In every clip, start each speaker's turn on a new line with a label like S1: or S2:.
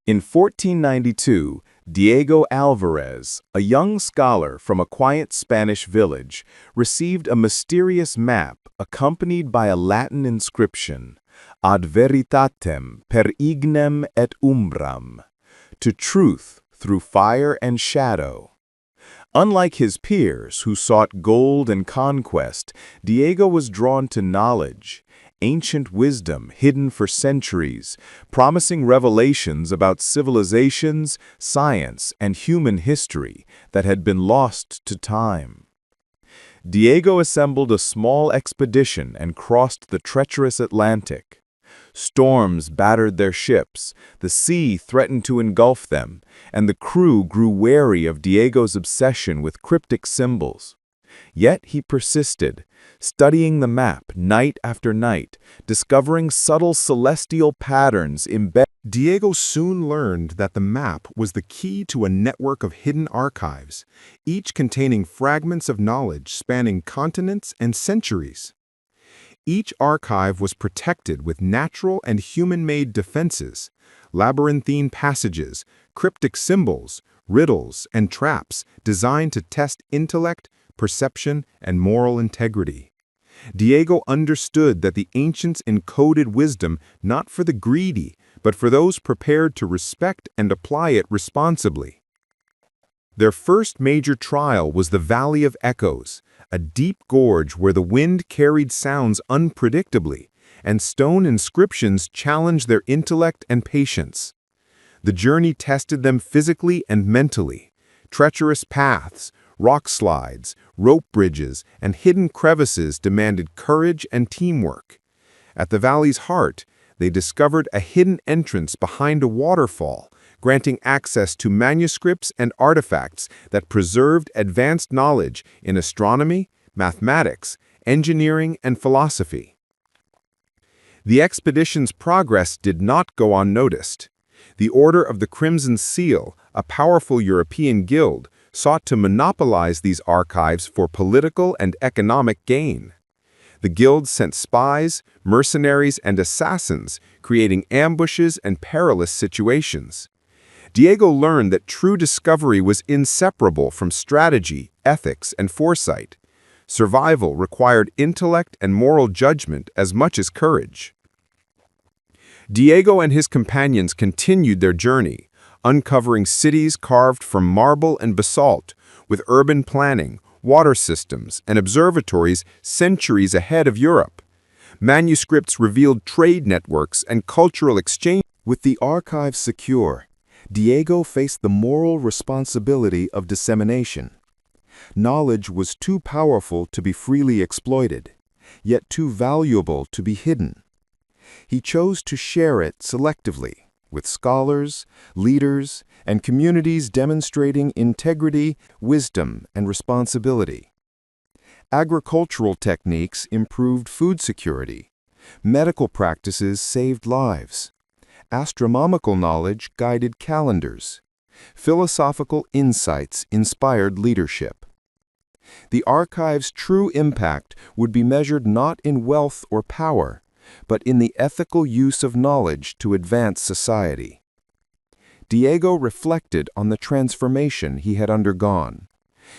S1: In 1492, Diego Alvarez, a young scholar from a quiet Spanish village, received a mysterious map accompanied by a Latin inscription, Ad veritatem per ignem et umbram, to truth through fire and shadow. Unlike his peers who sought gold and conquest, Diego was drawn to knowledge, ancient wisdom hidden for centuries, promising revelations about civilizations, science, and human history that had been lost to time. Diego assembled a small expedition and crossed the treacherous Atlantic. Storms battered their ships, the sea threatened to engulf them, and the crew grew wary of Diego's obsession with cryptic symbols. Yet he persisted, studying the map night after night, discovering subtle celestial patterns embedded.
S2: Diego soon learned that the map was the key to a network of hidden archives, each containing fragments of knowledge spanning continents and centuries. Each archive was protected with natural and human-made defenses, labyrinthine passages, cryptic symbols, riddles, and traps designed to test intellect, perception, and moral integrity. Diego understood that the ancients encoded wisdom not for the greedy, but for those prepared to respect and apply it responsibly. Their first major trial was the Valley of Echoes, a deep gorge where the wind carried sounds unpredictably, and stone inscriptions challenged their intellect and patience. The journey tested them physically and mentally. Treacherous paths, rock slides, rope bridges, and hidden crevices demanded courage and teamwork. At the valley's heart, they discovered a hidden entrance behind a waterfall, granting access to manuscripts and artifacts that preserved advanced knowledge in astronomy, mathematics, engineering, and philosophy. The expedition's progress did not go unnoticed. The Order of the Crimson Seal, a powerful European guild, sought to monopolize these archives for political and economic gain. The guild sent spies, mercenaries, and assassins, creating ambushes and perilous situations. Diego learned that true discovery was inseparable from strategy, ethics, and foresight. Survival required intellect and moral judgment as much as courage. Diego and his companions continued their journey, uncovering cities carved from marble and basalt, with urban planning, water systems, and observatories centuries ahead of Europe. Manuscripts revealed trade networks and cultural exchange.
S1: With the archives secure, Diego faced the moral responsibility of dissemination. Knowledge was too powerful to be freely exploited, yet too valuable to be hidden. He chose to share it selectively, with scholars, leaders, and communities demonstrating integrity, wisdom, and responsibility. Agricultural techniques improved food security. Medical practices saved lives. Astronomical knowledge guided calendars. Philosophical insights inspired leadership. The archive's true impact would be measured not in wealth or power, but in the ethical use of knowledge to advance society. Diego reflected on the transformation he had undergone.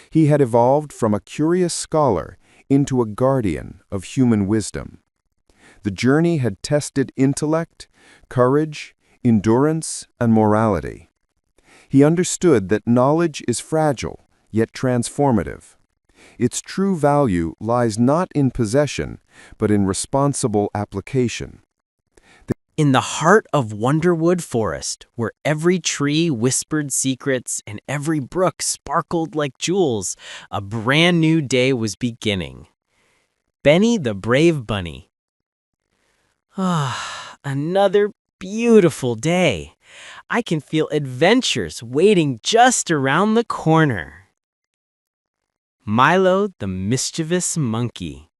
S1: He had evolved from a curious scholar into a guardian of human wisdom. The journey had tested intellect, courage, endurance, and morality. He understood that knowledge is fragile, yet transformative. Its true value lies not in possession, but in responsible application.
S3: In the heart of Wonderwood Forest, where every tree whispered secrets and every brook sparkled like jewels, a brand new day was beginning. Benny the Brave Bunny. Another beautiful day. I can feel adventures waiting just around the corner. Milo the Mischievous Monkey.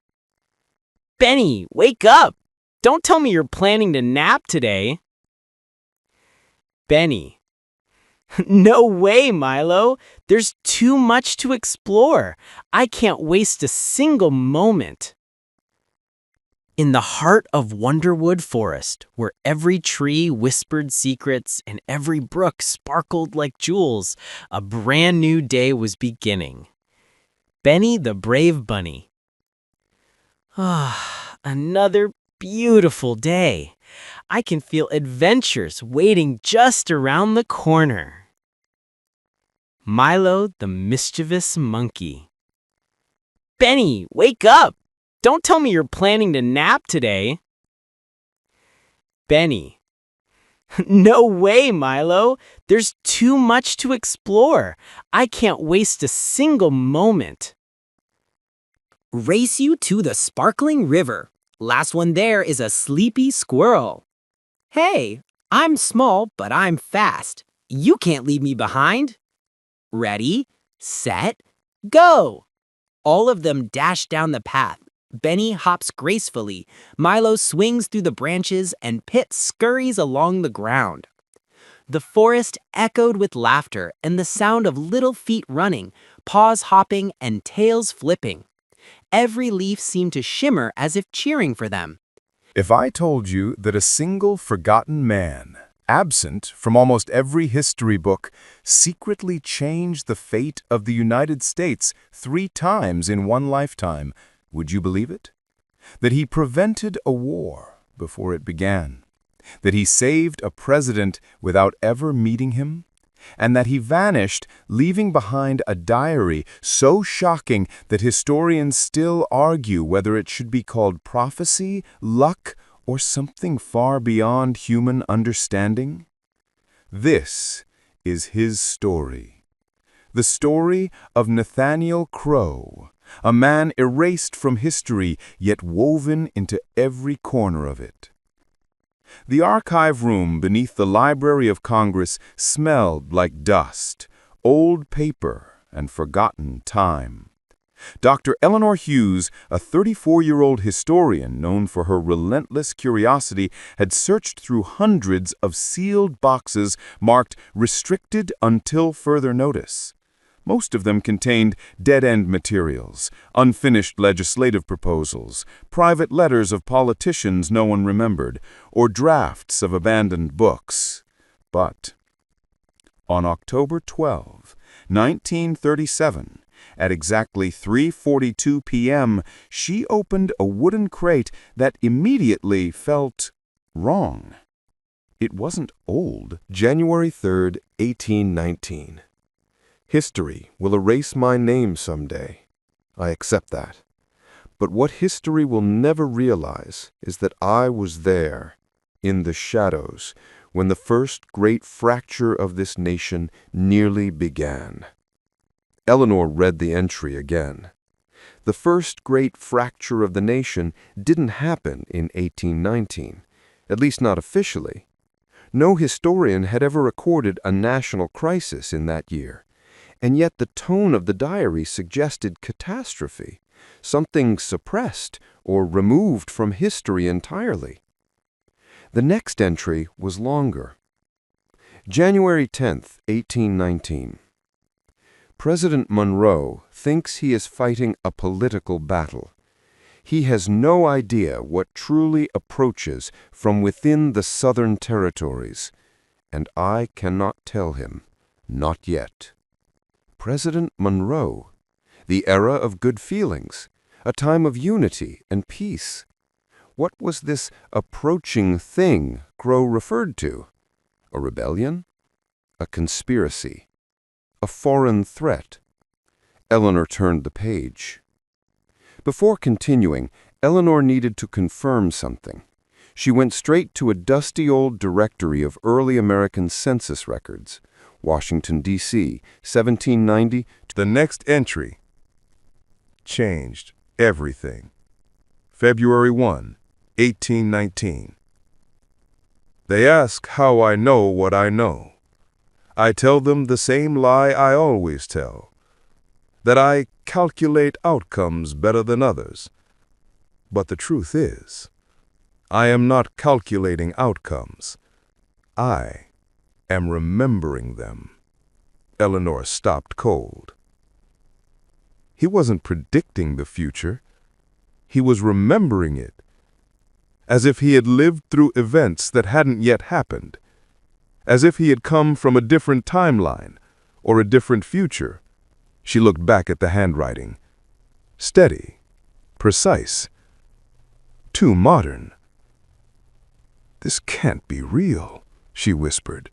S3: Benny, wake up! Don't tell me you're planning to nap today. Benny. No way, Milo. There's too much to explore. I can't waste a single moment. In the heart of Wonderwood Forest, where every tree whispered secrets and every brook sparkled like jewels, a brand new day was beginning. Benny the Brave Bunny. Ah, another beautiful day. I can feel adventures waiting just around the corner. Milo the Mischievous Monkey. Benny, wake up! Don't tell me you're planning to nap today. Benny. No way, Milo. There's too much to explore. I can't waste a single moment.
S4: Race you to the sparkling river. Last one there is a sleepy squirrel. Hey, I'm small, but I'm fast. You can't leave me behind. Ready, set, go! All of them dash down the path. Benny hops gracefully, Milo swings through the branches, and Pit scurries along the ground. The forest echoed with laughter and the sound of little feet running, paws hopping, and tails flipping. Every leaf seemed to shimmer as if cheering for them.
S1: If I told you that a single forgotten man, absent from almost every history book, secretly changed the fate of the United States 3 times in one lifetime, would you believe it? That he prevented a war before it began, that he saved a president without ever meeting him, and that he vanished, leaving behind a diary so shocking that historians still argue whether it should be called prophecy, luck, or something far beyond human understanding? This is his story. The story of Nathaniel Crow, a man erased from history yet woven into every corner of it. The archive room beneath the Library of Congress smelled like dust, old paper, and forgotten time. Dr. Eleanor Hughes, a 34-year-old historian known for her relentless curiosity, had searched through hundreds of sealed boxes marked "Restricted until further notice." Most of them contained dead-end materials, unfinished legislative proposals, private letters of politicians no one remembered, or drafts of abandoned books. But on October 12, 1937, at exactly 3:42 p.m., she opened a wooden crate that immediately felt wrong. It wasn't old.
S2: January 3rd, 1819. History will erase my name someday. I accept that. But what history will never realize is that I was there, in the shadows, when the first great fracture of this nation nearly began. Eleanor read the entry again. The first great fracture of the nation didn't happen in 1819, at least not officially. No historian had ever recorded a national crisis in that year. And yet the tone of the diary suggested catastrophe, something suppressed or removed from history entirely. The next entry was longer. January 10th, 1819. President Monroe thinks he is fighting a political battle. He has no idea what truly approaches from within the Southern territories, and I cannot tell him, not yet. President Monroe, the era of good feelings, a time of unity and peace. What was this approaching thing Crow referred to? A rebellion? A conspiracy? A foreign threat? Eleanor turned the page. Before continuing, Eleanor needed to confirm something. She went straight to a dusty old directory of early American census records. Washington, D.C., 1790.
S5: The next entry changed everything. February 1, 1819. They ask how I know what I know. I tell them the same lie I always tell, that I calculate outcomes better than others. But the truth is, I am not calculating outcomes. I am remembering them. Eleanor stopped cold. He wasn't predicting the future. He was remembering it, as if he had lived through events that hadn't yet happened, as if he had come from a different timeline or a different future. She looked back at the handwriting. Steady, precise, too modern. "This can't be real," she whispered.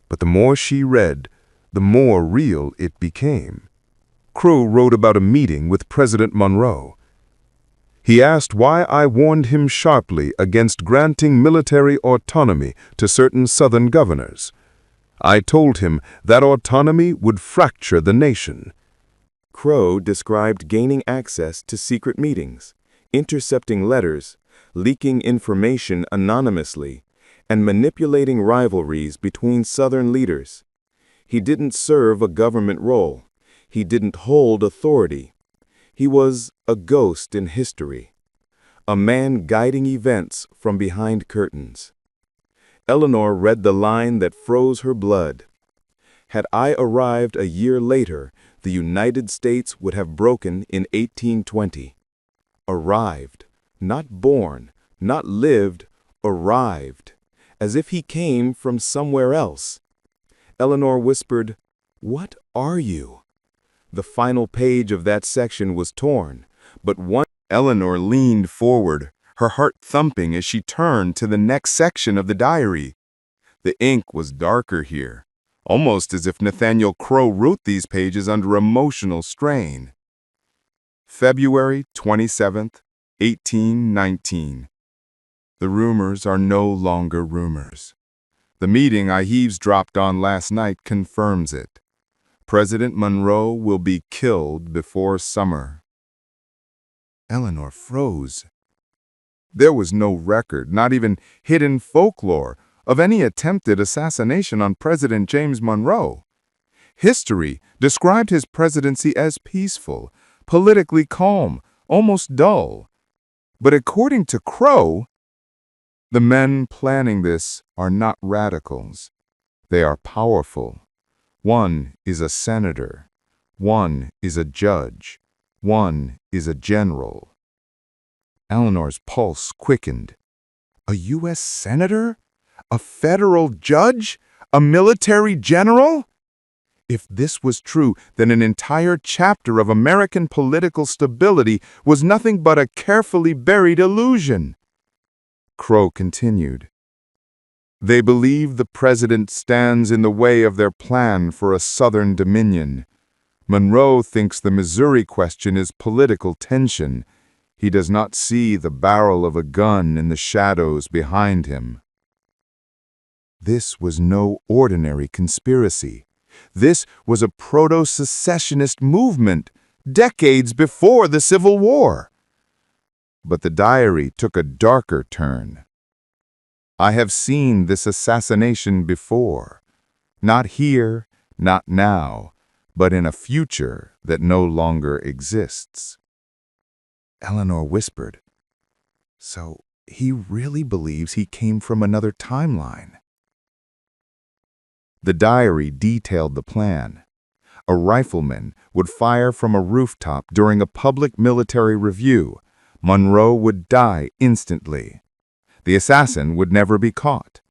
S5: But the more she read, the more real it became. Crow wrote about a meeting with President Monroe. He asked why I warned him sharply against granting military autonomy to certain Southern governors. I told him that autonomy would fracture the nation.
S1: Crow described gaining access to secret meetings, intercepting letters, leaking information anonymously, and manipulating rivalries between Southern leaders. He didn't serve a government role. He didn't hold authority. He was a ghost in history, a man guiding events from behind curtains. Eleanor read the line that froze her blood. Had I arrived a year later, the United States would have broken in 1820. Arrived, not born, not lived, arrived, as if he came from somewhere else. Eleanor whispered, "What are you?" The final page of that section was torn, but one. Eleanor leaned forward, her heart thumping as she turned to the next section of the diary. The ink was darker here, almost as if Nathaniel Crow wrote these pages under emotional strain. February 27th, 1819. The rumors are no longer rumors. The meeting I eavesdropped on last night confirms it. President Monroe will be killed before summer. Eleanor froze. There was no record, not even hidden folklore, of any attempted assassination on President James Monroe. History described his presidency as peaceful, politically calm, almost dull. But according to Crow, the men planning this are not radicals. They are powerful. One is a senator. One is a judge. One is a general. Eleanor's pulse quickened. A U.S. senator? A federal judge? A military general? If this was true, then an entire chapter of American political stability was nothing but a carefully buried illusion. Crow continued. They believe the president stands in the way of their plan for a Southern dominion. Monroe thinks the Missouri question is political tension. He does not see the barrel of a gun in the shadows behind him. This was no ordinary conspiracy. This was a proto-secessionist movement, decades before the Civil War. But the diary took a darker turn. I have seen this assassination before. Not here, not now, but in a future that no longer exists. Eleanor whispered, "So he really believes he came from another timeline?" The diary detailed the plan. A rifleman would fire from a rooftop during a public military review. Monroe would die instantly. The assassin would never be caught.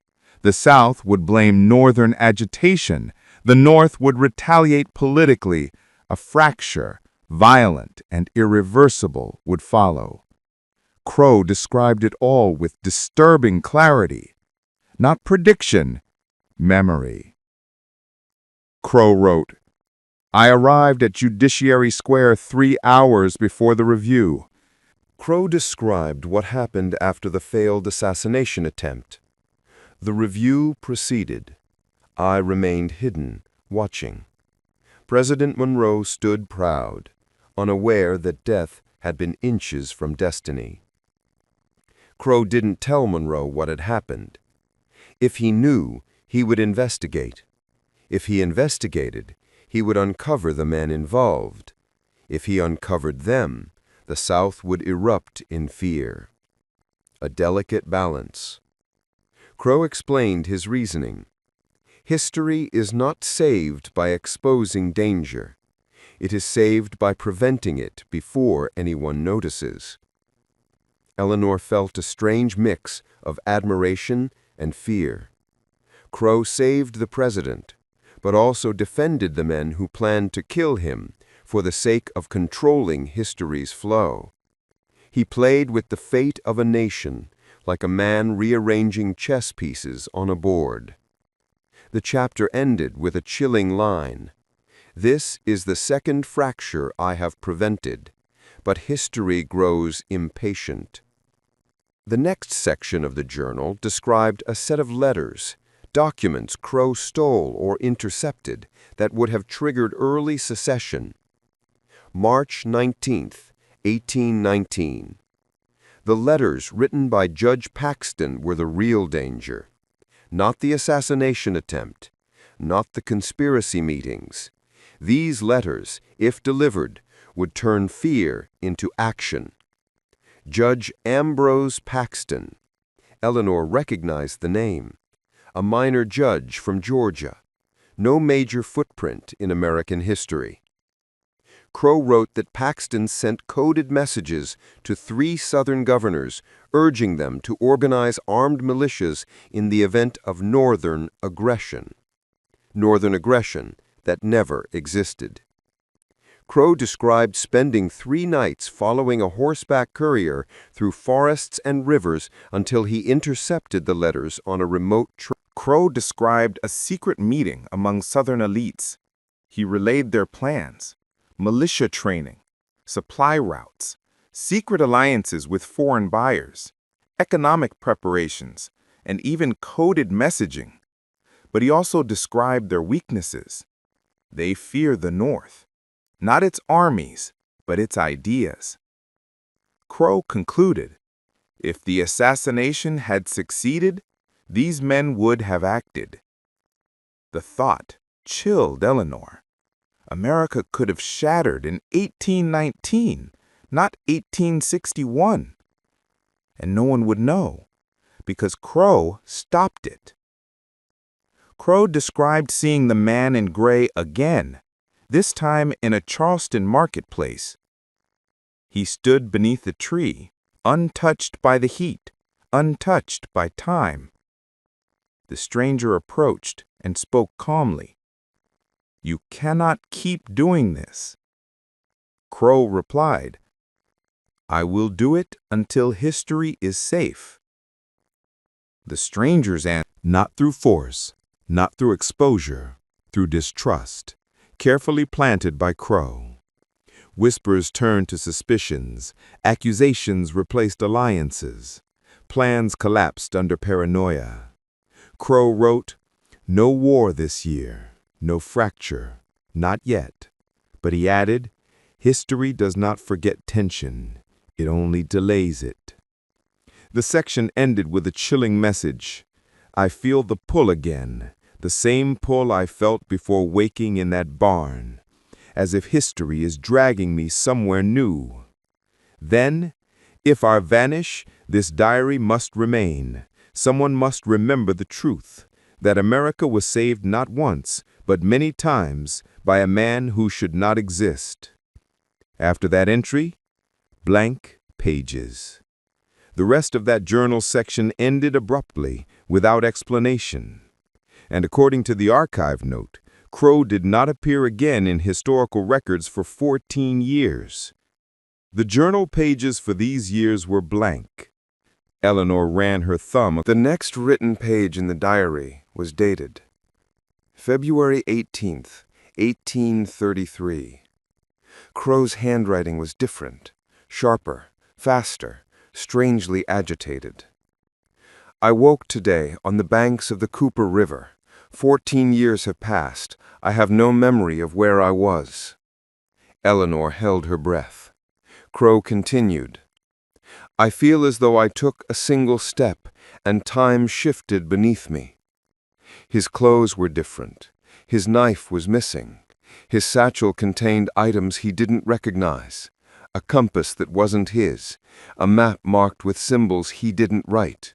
S1: The South would blame Northern agitation. The North would retaliate politically. A fracture, violent and irreversible, would follow. Crow described it all with disturbing clarity. Not prediction, memory. Crow wrote, I arrived at Judiciary Square 3 hours before the review. Crow described what happened after the failed assassination attempt. The review proceeded. I remained hidden, watching. President Monroe stood proud, unaware that death had been inches from destiny. Crow didn't tell Monroe what had happened. If he knew, he would investigate. If he investigated, he would uncover the men involved. If he uncovered them, the South would erupt in fear. A delicate balance. Crow explained his reasoning. History is not saved by exposing danger. It is saved by preventing it before anyone notices. Eleanor felt a strange mix of admiration and fear. Crow saved the president, but also defended the men who planned to kill him for the sake of controlling history's flow. He played with the fate of a nation like a man rearranging chess pieces on a board. The chapter ended with a chilling line. "This is the second fracture I have prevented, but history grows impatient." The next section of the journal described a set of letters, documents Crow stole or intercepted that would have triggered early secession. March 19th, 1819. The letters written by Judge Paxton were the real danger. Not the assassination attempt, not the conspiracy meetings. These letters, if delivered, would turn fear into action. Judge Ambrose Paxton. Eleanor recognized the name. A minor judge from Georgia. No major footprint in American history. Crow wrote that Paxton sent coded messages to 3 Southern governors, urging them to organize armed militias in the event of Northern aggression. Northern aggression that never existed. Crow described spending 3 nights following a horseback courier through forests and rivers until he intercepted the letters on a remote trail.
S2: Crow described a secret meeting among Southern elites. He relayed their plans, militia training, supply routes, secret alliances with foreign buyers, economic preparations, and even coded messaging. But he also described their weaknesses. They fear the North, not its armies, but its ideas. Crow concluded, if the assassination had succeeded, these men would have acted. The thought chilled Eleanor. America could have shattered in 1819, not 1861. And no one would know, because Crow stopped it. Crow described seeing the man in gray again, this time in a Charleston marketplace. He stood beneath a tree, untouched by the heat, untouched by time. The stranger approached and spoke calmly. "You cannot keep doing this." Crow replied, "I will do it until history is safe." The stranger's answer,
S1: Not through force, not through exposure, through distrust, carefully planted by Crow. Whispers turned to suspicions, accusations replaced alliances, plans collapsed under paranoia. Crow wrote, "No war this year, no fracture, not yet." But he added, "History does not forget tension, it only delays it." The section ended with a chilling message. "I feel the pull again, the same pull I felt before waking in that barn, as if history is dragging me somewhere new. Then, if I vanish, this diary must remain. Someone must remember the truth, that America was saved not once, but many times by a man who should not exist." After that entry, blank pages. The rest of that journal section ended abruptly, without explanation. And according to the archive note, Crow did not appear again in historical records for 14 years. The journal pages for these years were blank. Eleanor ran her thumb. The next written page in the diary was dated February 18th, 1833. Crow's handwriting was different, sharper, faster, strangely agitated. "I woke today on the banks of the Cooper River. 14 years have passed. I have no memory of where I was." Eleanor held her breath. Crow continued, "I feel as though I took a single step and time shifted beneath me." His clothes were different. His knife was missing. His satchel contained items he didn't recognize. A compass that wasn't his. A map marked with symbols he didn't write.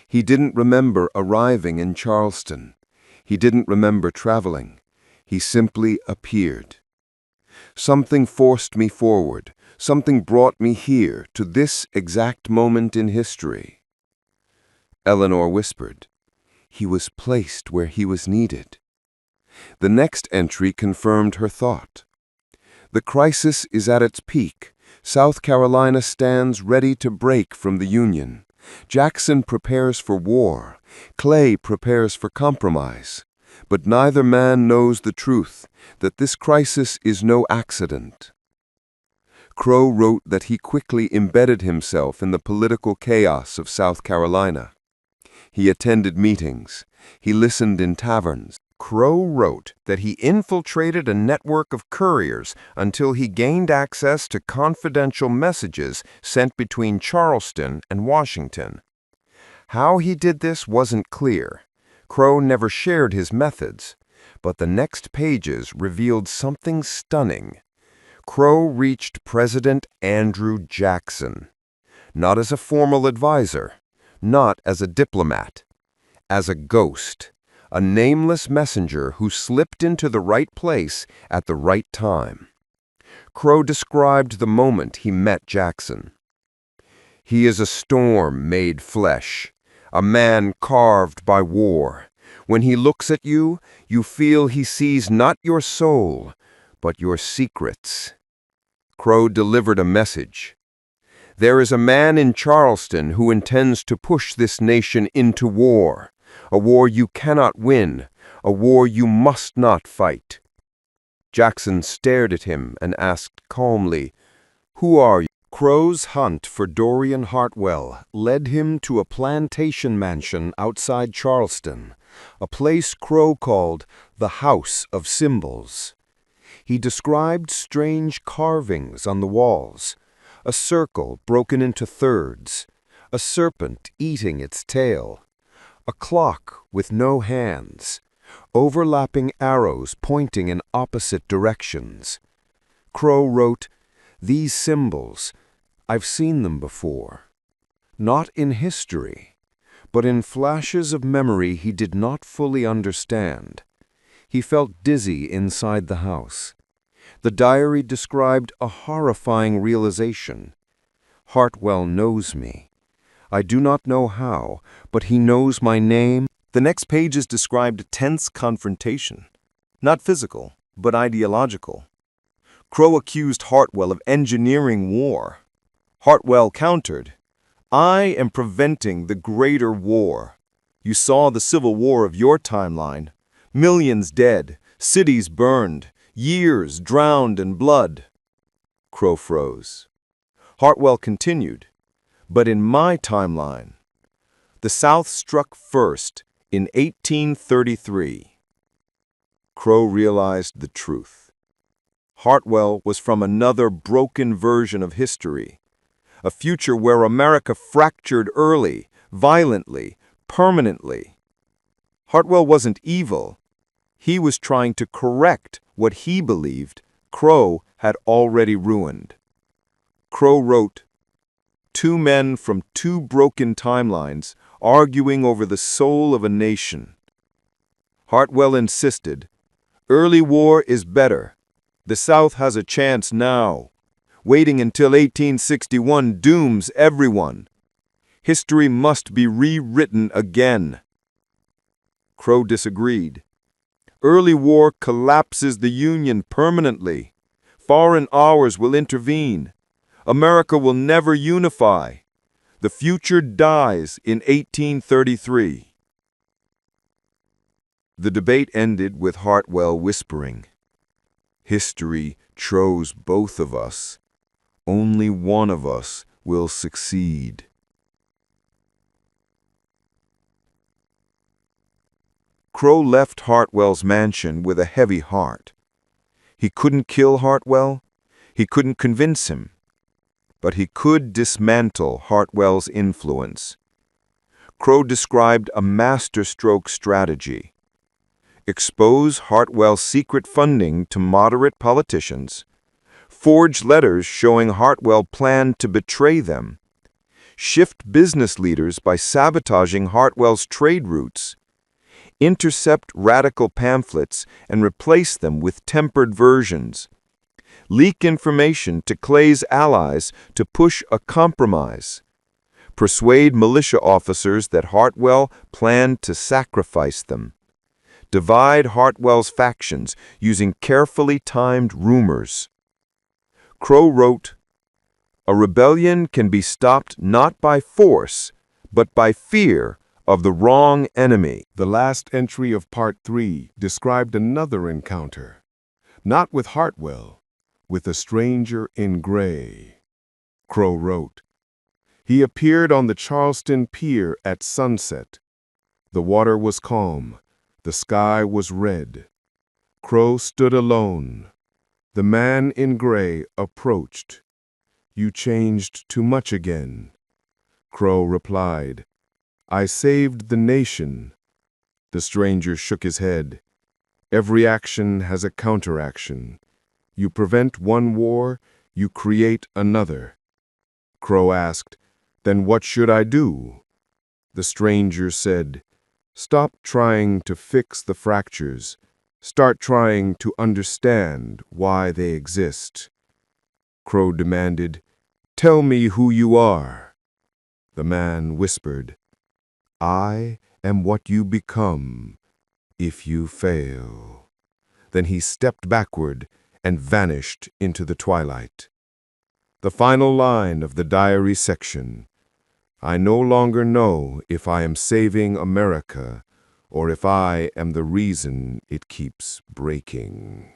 S1: He didn't remember arriving in Charleston. He didn't remember traveling. He simply appeared.
S5: Something forced me forward. Something brought me here, to this exact moment in history. Eleanor whispered. He was placed where he was needed. The next entry confirmed her thought. The crisis is at its peak. South Carolina stands ready to break from the Union. Jackson prepares for war. Clay prepares for compromise. But neither man knows the truth, that this crisis is no accident. Crow wrote that he quickly embedded himself in the political chaos of South Carolina. He attended meetings. He listened in taverns. Crow wrote that he infiltrated a network of couriers until he gained access to confidential messages sent between Charleston and Washington. How he did this wasn't clear. Crow never shared his methods, but the next pages revealed something stunning. Crow reached President Andrew Jackson, not as a formal advisor, not as a diplomat, as a ghost. A nameless messenger who slipped into the right place at the right time. Crow described the moment he met Jackson. He is a storm made flesh, a man carved by war. When he looks at you, you feel he sees not your soul, but your secrets. Crow delivered a message. There is a man in Charleston who intends to push this nation into war. A war you cannot win, a war you must not fight. Jackson stared at him and asked calmly, "Who are you?" Crow's hunt for Dorian Hartwell led him to a plantation mansion outside Charleston, a place Crow called the House of Symbols. He described strange carvings on the walls, a circle broken into thirds, a serpent eating its tail, a clock with no hands, overlapping arrows pointing in opposite directions. Crow wrote, "These symbols, I've seen them before. Not in history, but in flashes of memory he did not fully understand. He felt dizzy inside the house. The diary described a horrifying realization. Hartwell knows me. I do not know how, but he knows my name." The next pages described a tense confrontation. Not physical, but ideological. Crow accused Hartwell of engineering war. Hartwell countered, "I am preventing the greater war. You saw the civil war of your timeline. Millions dead, cities burned, years drowned in blood." Crow froze. Hartwell continued, "But in my timeline, the South struck first in 1833. Crow realized the truth. Hartwell was from another broken version of history, a future where America fractured early, violently, permanently. Hartwell wasn't evil. He was trying to correct what he believed Crow had already ruined. Crow wrote, "Two men from two broken timelines arguing over the soul of a nation." Hartwell insisted, "Early war is better. The South has a chance now. Waiting until 1861 dooms everyone. History must be rewritten again." Crow disagreed. "Early war collapses the Union permanently. Foreign powers will intervene. America will never unify. The future dies in 1833. The debate ended with Hartwell whispering, "History chose both of us. Only one of us will succeed." Crow left Hartwell's mansion with a heavy heart. He couldn't kill Hartwell. He couldn't convince him. But he could dismantle Hartwell's influence. Crow described a masterstroke strategy. Expose Hartwell's secret funding to moderate politicians, forge letters showing Hartwell planned to betray them, shift business leaders by sabotaging Hartwell's trade routes, intercept radical pamphlets and replace them with tempered versions,
S1: leak information to Clay's allies to push a compromise, persuade militia officers that Hartwell planned to sacrifice them, divide Hartwell's factions using carefully timed rumors. Crow wrote, "A rebellion can be stopped not by force, but by fear of the wrong enemy."
S2: The last entry of Part 3 described another encounter, not with Hartwell, with a stranger in gray. Crow wrote, "He appeared on the Charleston Pier at sunset. The water was calm, the sky was red. Crow stood alone. The man in gray approached. 'You changed too much again.' Crow replied, 'I saved the nation.' The stranger shook his head. 'Every action has a counteraction. You prevent one war, you create another.' Crow asked, 'Then what should I do?' The stranger said, 'Stop trying to fix the fractures. Start trying to understand why they exist.' Crow demanded, 'Tell me who you are.' The man whispered, 'I am what you become if you fail.' Then he stepped backward and vanished into the twilight. The final line of the diary section: 'I no longer know if I am saving America or if I am the reason it keeps breaking.'"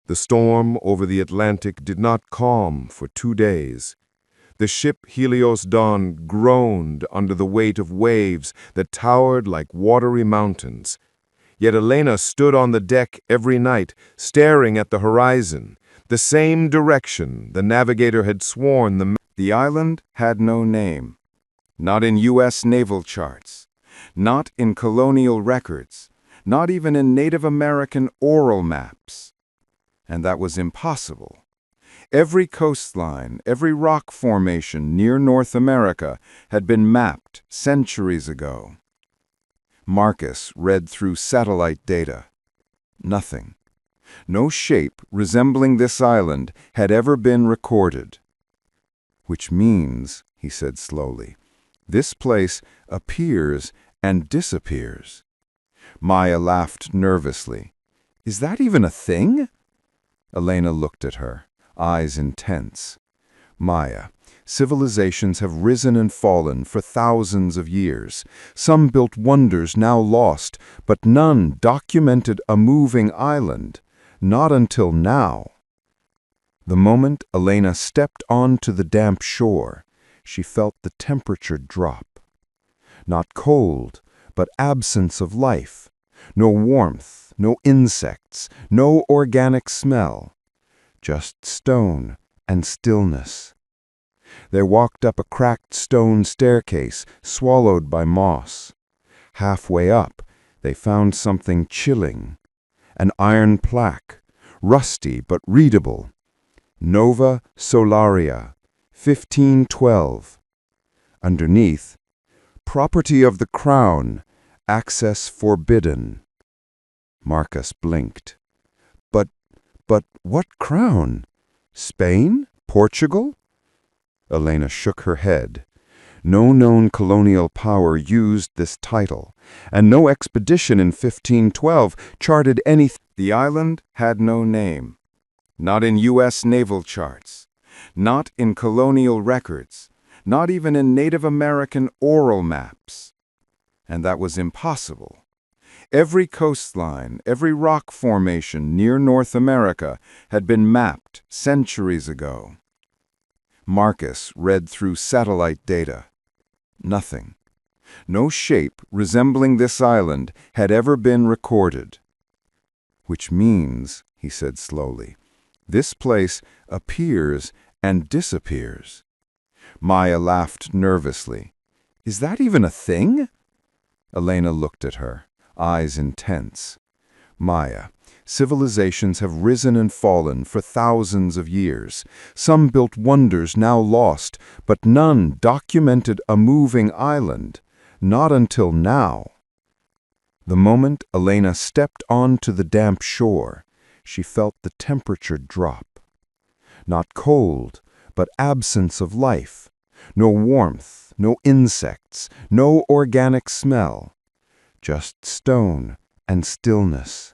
S2: The storm over the Atlantic did not calm for 2 days. The ship Helios Dawn groaned under the weight of waves that towered like watery mountains. Yet Elena stood on the deck every night, staring at the horizon, the same direction the navigator had sworn the island had no name. Not in U.S. naval charts, not in colonial records, not even in Native American oral maps. And that was impossible. Every coastline, every rock formation near North America had been mapped centuries ago. Marcus read through satellite data. Nothing. No shape resembling this island had ever been recorded. "Which means," he said slowly, "this place appears and disappears." Maya laughed nervously. "Is that even a thing?" Elena looked at her, eyes intense. "Maya, civilizations have risen and fallen for thousands of years. Some built wonders now lost, but none documented a moving island. Not until now." The moment Elena stepped onto the damp shore, she felt the temperature drop. Not cold, but absence of life. No warmth, no insects, no organic smell. Just stone and stillness. They walked up a cracked stone staircase, swallowed by moss. Halfway up, they found something chilling. An iron plaque, rusty but readable. Nova Solaria, 1512. Underneath, "Property of the Crown, access forbidden." Marcus blinked. But what crown? Spain? Portugal? Elena shook her head. No known colonial power used this title, and no expedition in 1512 charted anything. The island had no name. Not in U.S. naval charts. Not in colonial records. Not even in Native American oral maps. And that was impossible. Every coastline, every rock formation near North America had been mapped centuries ago. Marcus read through satellite data. Nothing. No shape resembling this island had ever been recorded. "Which means," he said slowly, "this place appears and disappears." Maya laughed nervously. "Is that even a thing?" Elena looked at her, eyes intense. "Maya, civilizations have risen and fallen for thousands of years. Some built wonders now lost, but none documented a moving island. Not until now." The moment Elena stepped onto the damp shore,
S1: She felt the temperature drop. Not cold, but absence of life. No warmth, no insects, no organic smell. Just stone and stillness.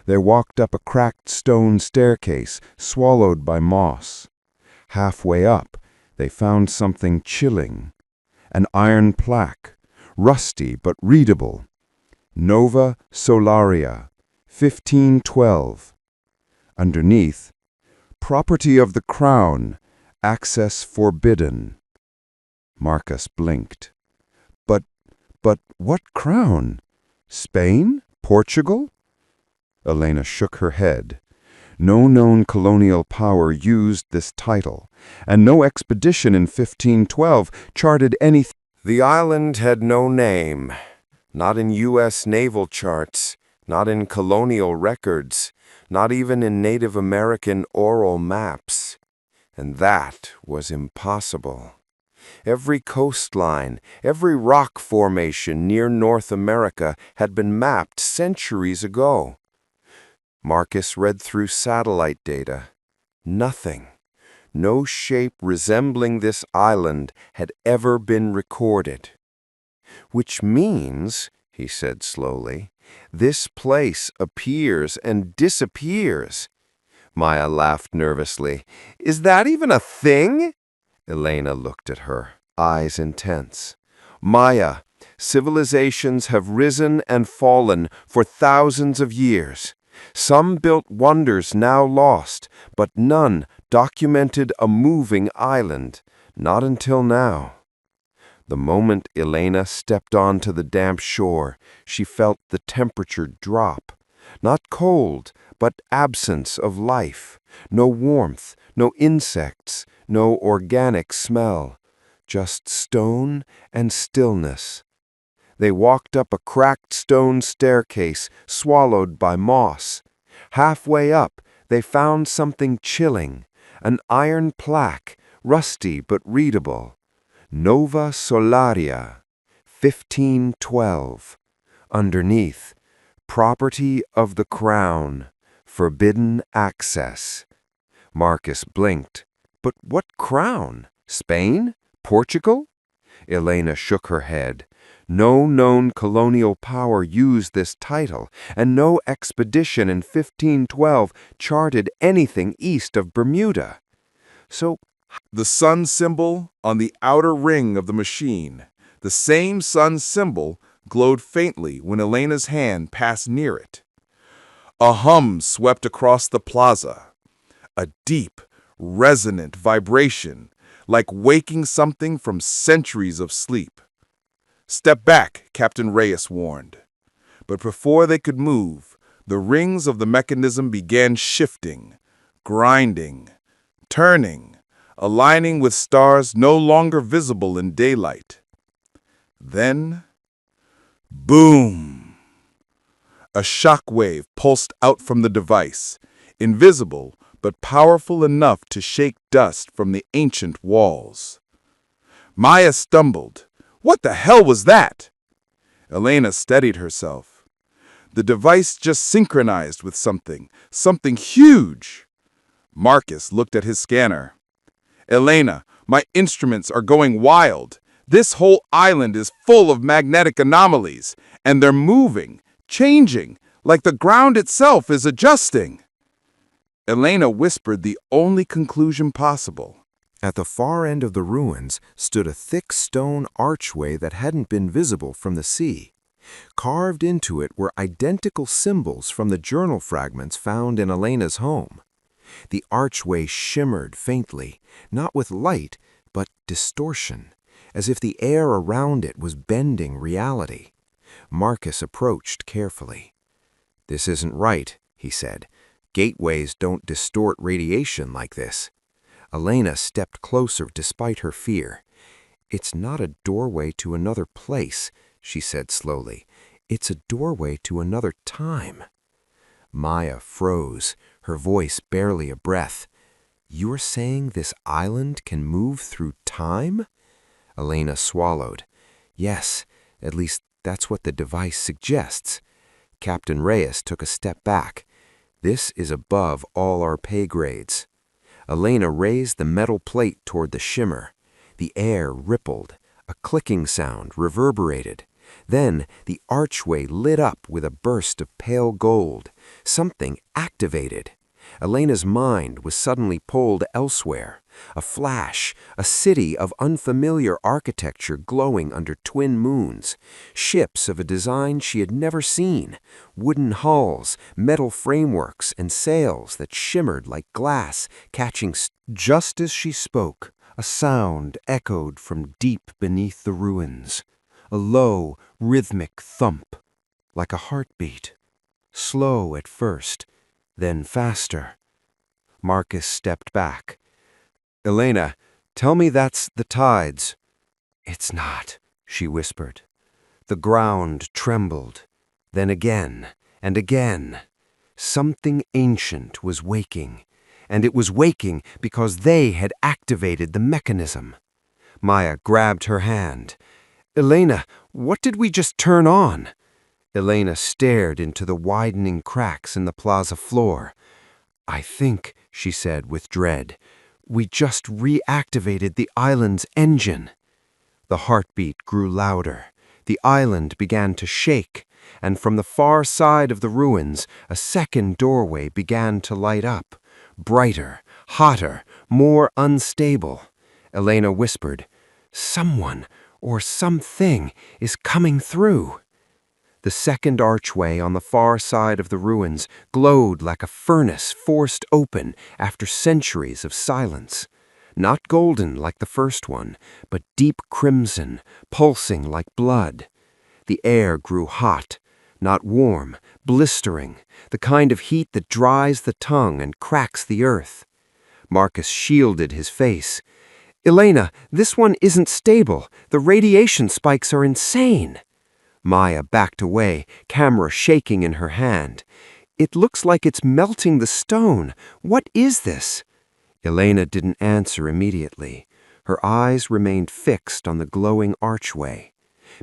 S1: They walked up a cracked stone staircase, swallowed by moss. Halfway up, they found something chilling. An iron plaque, rusty but readable. Nova Solaria, 1512. Underneath, property of the crown, access forbidden. Marcus blinked. But what crown? Spain? Portugal? Elena shook her head. No known colonial power used this title, and no expedition in 1512 charted anything.
S5: The island had no name, not in U.S. naval charts, not in colonial records, not even in Native American oral maps. And that was impossible. Every coastline, every rock formation near North America had been mapped centuries ago. Marcus read through satellite data. Nothing. No shape resembling this island had ever been recorded. Which means, he said slowly, this place appears and disappears. Maya laughed nervously. Is that even a thing? Elena looked at her, eyes intense. Maya, civilizations have risen and fallen for thousands of years. Some built wonders now lost, but none documented a moving island, not until now. The moment Elena stepped onto the damp shore, she felt the temperature drop. Not cold, but absence of life. No warmth, no insects, no organic smell. Just stone and stillness. They walked up a cracked stone staircase, swallowed by moss. Halfway up, they found something chilling, an iron plaque, rusty but readable. Nova Solaria, 1512. Underneath, property of the crown, forbidden access. Marcus blinked. But what crown? Spain? Portugal? Elena shook her head. No known colonial power used this title, and no expedition in 1512 charted anything east of Bermuda. So,
S2: The sun symbol on the outer ring of the machine, the same sun symbol, glowed faintly when Elena's hand passed near it. A hum swept across the plaza, a deep, resonant vibration, like waking something from centuries of sleep. "Step back," Captain Reyes warned. But before they could move, the rings of the mechanism began shifting, grinding, turning, aligning with stars no longer visible in daylight. Then, boom! A shock wave pulsed out from the device, invisible but powerful enough to shake dust from the ancient walls. Maya stumbled. What the hell was that? Elena steadied herself. The device just synchronized with something huge. Marcus looked at his scanner. Elena, my instruments are going wild. This whole island is full of magnetic anomalies, and they're moving, changing, like the ground itself is adjusting. Elena whispered the only conclusion possible.
S1: At the far end of the ruins stood a thick stone archway that hadn't been visible from the sea. Carved into it were identical symbols from the journal fragments found in Elena's home. The archway shimmered faintly, not with light, but distortion, as if the air around it was bending reality. Marcus approached carefully. "This isn't right," he said. "Gateways don't distort radiation like this." Elena stepped closer despite her fear. "It's not a doorway to another place," she said slowly. "It's a doorway to another time." Maya froze, her voice barely a breath. "You're saying this island can move through time?" Elena swallowed. "Yes, at least that's what the device suggests." Captain Reyes took a step back.
S6: This is above all our pay grades. Elena raised the metal plate toward the shimmer. The air rippled. A clicking sound reverberated. Then the archway lit up with a burst of pale gold. Something activated. Elena's mind was suddenly pulled elsewhere. A flash, a city of unfamiliar architecture glowing under twin moons. Ships of a design she had never seen. Wooden hulls, metal frameworks, and sails that shimmered like glass, catching. Just as she spoke, a sound echoed from deep beneath the ruins. A low, rhythmic thump, like a heartbeat. Slow at first, then faster. Marcus stepped back. "Elena, tell me that's the tides." "It's not," she whispered. The ground trembled. Then again and again. Something ancient was waking, and it was waking because they had activated the mechanism. Maya grabbed her hand. "Elena, what did we just turn on?" Elena stared into the widening cracks in the plaza floor. "I think," she said with dread, "we just reactivated the island's engine." The heartbeat grew louder. The island began to shake, and from the far side of the ruins, a second doorway began to light up. Brighter, hotter, more unstable. Elena whispered, "Someone or something is coming through." The second archway on the far side of the ruins glowed like a furnace forced open after centuries of silence. Not golden like the first one, but deep crimson, pulsing like blood. The air grew hot, not warm, blistering, the kind of heat that dries the tongue and cracks the earth. Marcus shielded his face. "Elena, this one isn't stable. The radiation spikes are insane." Maya backed away, camera shaking in her hand. "It looks like it's melting the stone. What is this?" Elena didn't answer immediately. Her eyes remained fixed on the glowing archway.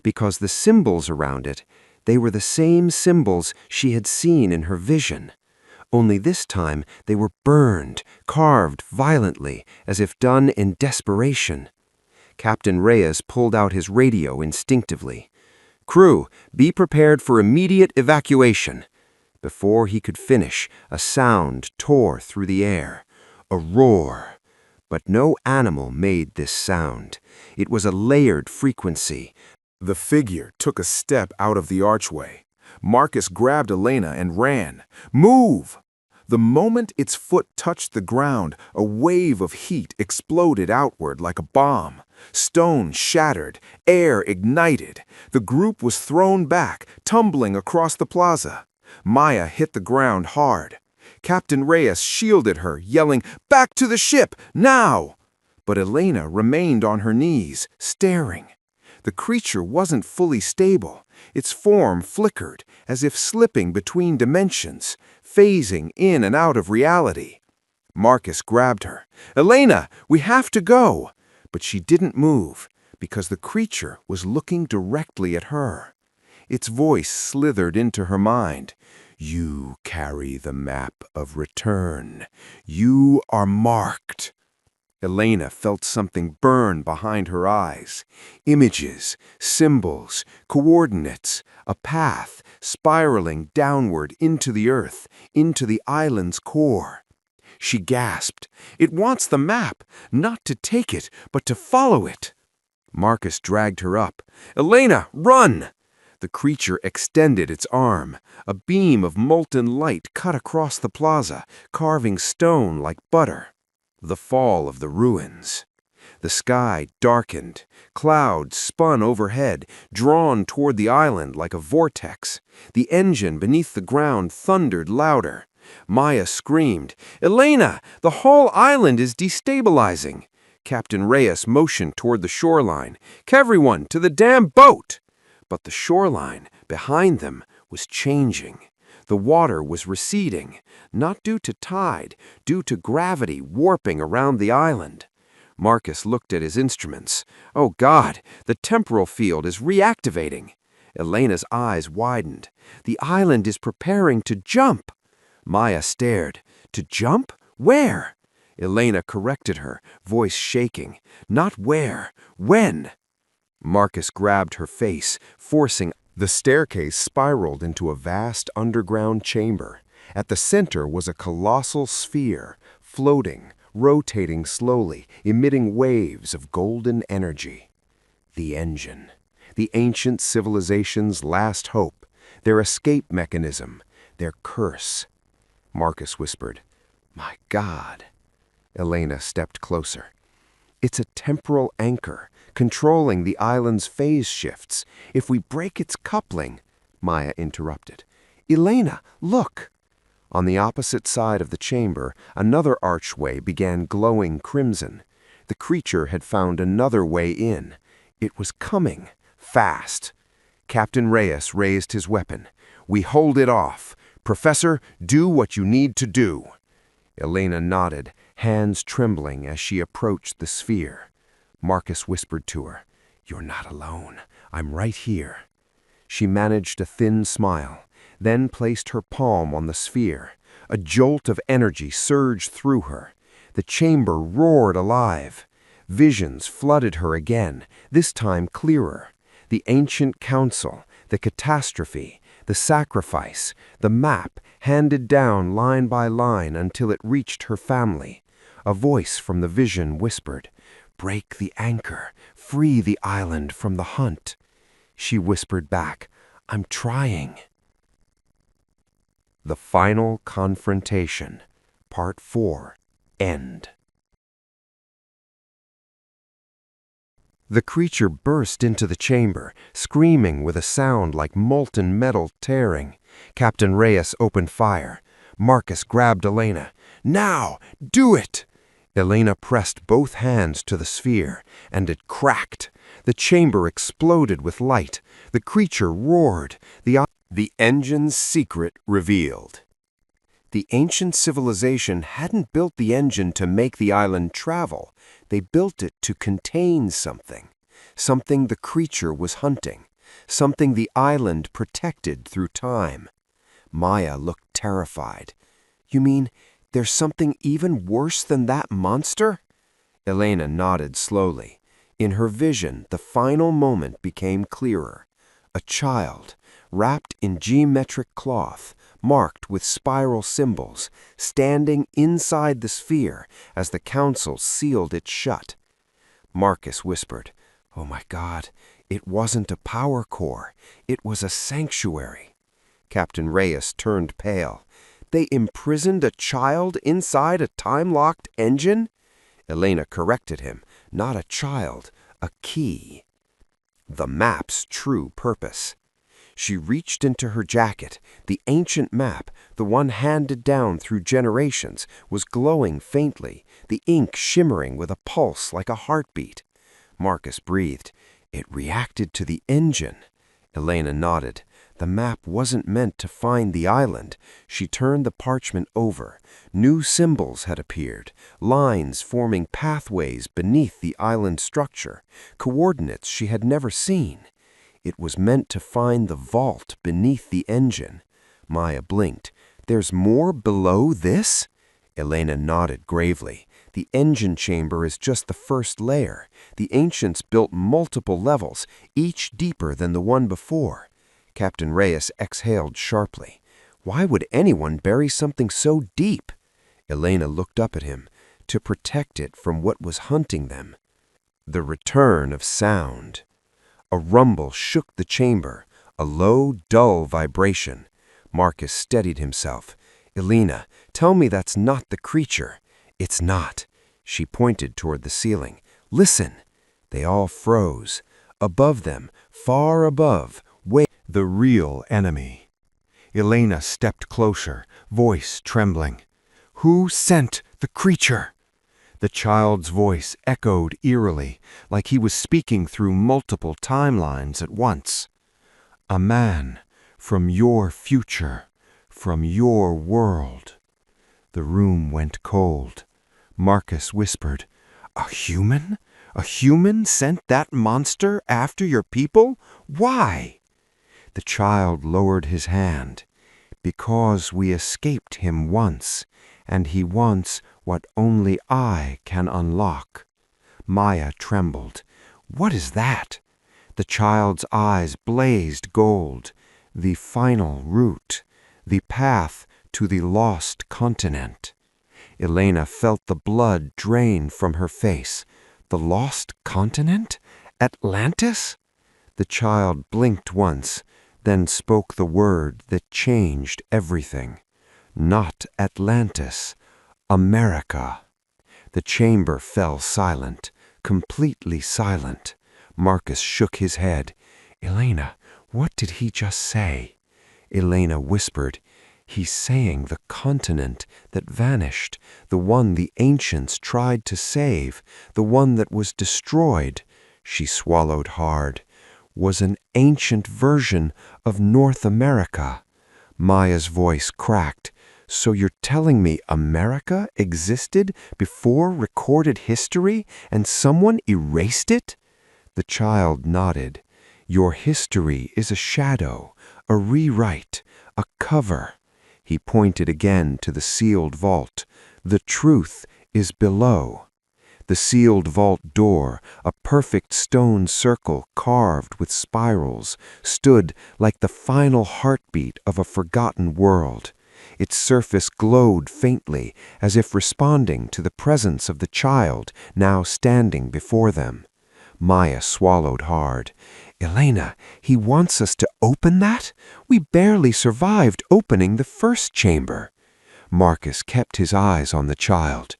S6: Because the symbols around it, they were the same symbols she had seen in her vision. Only this time they were burned, carved violently, as if done in desperation. Captain Reyes pulled out his radio instinctively. "Crew, be prepared for immediate evacuation." Before he could finish, a sound tore through the air. A roar. But no animal made this sound. It was a layered frequency.
S2: The figure took a step out of the archway. Marcus grabbed Elena and ran. "Move!" The moment its foot touched the ground, a wave of heat exploded outward like a bomb. Stone shattered, air ignited. The group was thrown back, tumbling across the plaza. Maya hit the ground hard. Captain Reyes shielded her, yelling, "Back to the ship, now!" But Elena remained on her knees, staring. The creature wasn't fully stable. Its form flickered, as if slipping between dimensions, phasing in and out of reality. Marcus grabbed her. "Elena, we have to go!" But she didn't move, because the creature was looking directly at her. Its voice slithered into her mind. "You carry the map of return. You are marked." Elena felt something burn behind her eyes. Images, symbols, coordinates, a path spiraling downward into the earth, into the island's core. She gasped. "It wants the map, not to take it, but to follow it." Marcus dragged her up. "Elena, run!" The creature extended its arm. A beam of molten light cut across the plaza, carving stone like butter. The fall of the ruins. The sky darkened. Clouds spun overhead, drawn toward the island like a vortex. The engine beneath the ground thundered louder. Maya screamed, "Elena, the whole island is destabilizing." Captain Reyes motioned toward the shoreline. "Everyone, to the damn boat!" But the shoreline, behind them, was changing. The water was receding, not due to tide, due to gravity warping around the island. Marcus looked at his instruments. "Oh God, the temporal field is reactivating." Elena's eyes widened. "The island is preparing to jump."
S6: Maya stared. To jump? Where? Elena corrected her, voice shaking. Not where. When? Marcus grabbed her face, forcing. The staircase spiraled into a vast underground chamber. At the center was a colossal sphere, floating, rotating slowly, emitting waves of golden energy. The engine. The ancient civilization's last hope, their escape mechanism, their curse. Marcus whispered, "My God." Elena stepped closer. "It's a temporal anchor, controlling the island's phase shifts. If we break its coupling—" Maya interrupted. "Elena, look!" On the opposite side of the chamber, another archway began glowing crimson. The creature had found another way in. It was coming, fast. Captain Reyes raised his weapon. "We hold it off. Professor, do what you need to do." Elena nodded, hands trembling as she approached the sphere. Marcus whispered to her, "You're not alone. I'm right here." She managed a thin smile, then placed her palm on the sphere. A jolt of energy surged through her. The chamber roared alive. Visions flooded her again, this time clearer. The ancient council, the catastrophe, the sacrifice, the map handed down line by line until it reached her family. A voice from the vision whispered, "Break the anchor, free the island from the hunt." She whispered back, "I'm trying." The Final Confrontation, Part 4, End. The creature burst into the chamber, screaming with a sound like molten metal tearing. Captain Reyes opened fire. Marcus grabbed Elena. "Now! Do it!" Elena pressed both hands to the sphere, and it cracked. The chamber exploded with light. The creature roared. The engine's secret revealed. The ancient civilization hadn't built the engine to make the island travel. They built it to contain something. Something the creature was hunting. Something the island protected through time. Maya looked terrified. "You mean there's something even worse than that monster?" Elena nodded slowly. In her vision, the final moment became clearer. A child, wrapped in geometric cloth, marked with spiral symbols, standing inside the sphere as the council sealed it shut. Marcus whispered, "Oh my God, it wasn't a power core. It was a sanctuary." Captain Reyes turned pale. "They imprisoned a child inside a time-locked engine?" Elena corrected him. "Not a child, a key." The map's true purpose. She reached into her jacket. The ancient map, the one handed down through generations, was glowing faintly, the ink shimmering with a pulse like a heartbeat. Marcus breathed. "It reacted to the engine." Elena nodded. The map wasn't meant to find the island. She turned the parchment over. New symbols had appeared, lines forming pathways beneath the island structure, coordinates she had never seen. It was meant to find the vault beneath the engine. Maya blinked. "There's more below this?" Elena nodded gravely. "The engine chamber is just the first layer. The ancients built multiple levels, each deeper than the one before." Captain Reyes exhaled sharply. "Why would anyone bury something so deep?" Elena looked up at him. "To protect it from what was hunting them." The return of sound. A rumble shook the chamber, a low, dull vibration. Marcus steadied himself. "Elena, tell me that's not the creature." "It's not." She pointed toward the ceiling. "Listen." They all froze. Above them, far above, the real enemy. Elena stepped closer, voice trembling. "Who sent the creature?" The child's voice echoed eerily, like he was speaking through multiple timelines at once. "A man from your future, from your world." The room went cold. Marcus whispered, "A human? A human sent that monster after your people? Why?" The child lowered his hand. Because we escaped him once, and he wants what only I can unlock. Maya trembled. What is that? The child's eyes blazed gold. The final route, the path to the lost continent. Elena felt the blood drain from her face. The lost continent? Atlantis? The child blinked once, then spoke the word that changed everything. Not Atlantis, America. The chamber fell silent, completely silent. Marcus shook his head. Elena, what did he just say? Elena whispered, He's saying the continent that vanished, the one the ancients tried to save, the one that was destroyed, she swallowed hard, was an ancient version of North America. Maya's voice cracked. So you're telling me America existed before recorded history and someone erased it? The child nodded. Your history is a shadow, a rewrite, a cover. He pointed again to the sealed vault. The truth is below. The sealed vault door, a perfect stone circle carved with spirals, stood like the final heartbeat of a forgotten world. Its surface glowed faintly, as if responding to the presence of the child now standing before them. Maya swallowed hard. Elena, he wants us to open that? We barely survived opening the first chamber. Marcus kept his eyes on the child.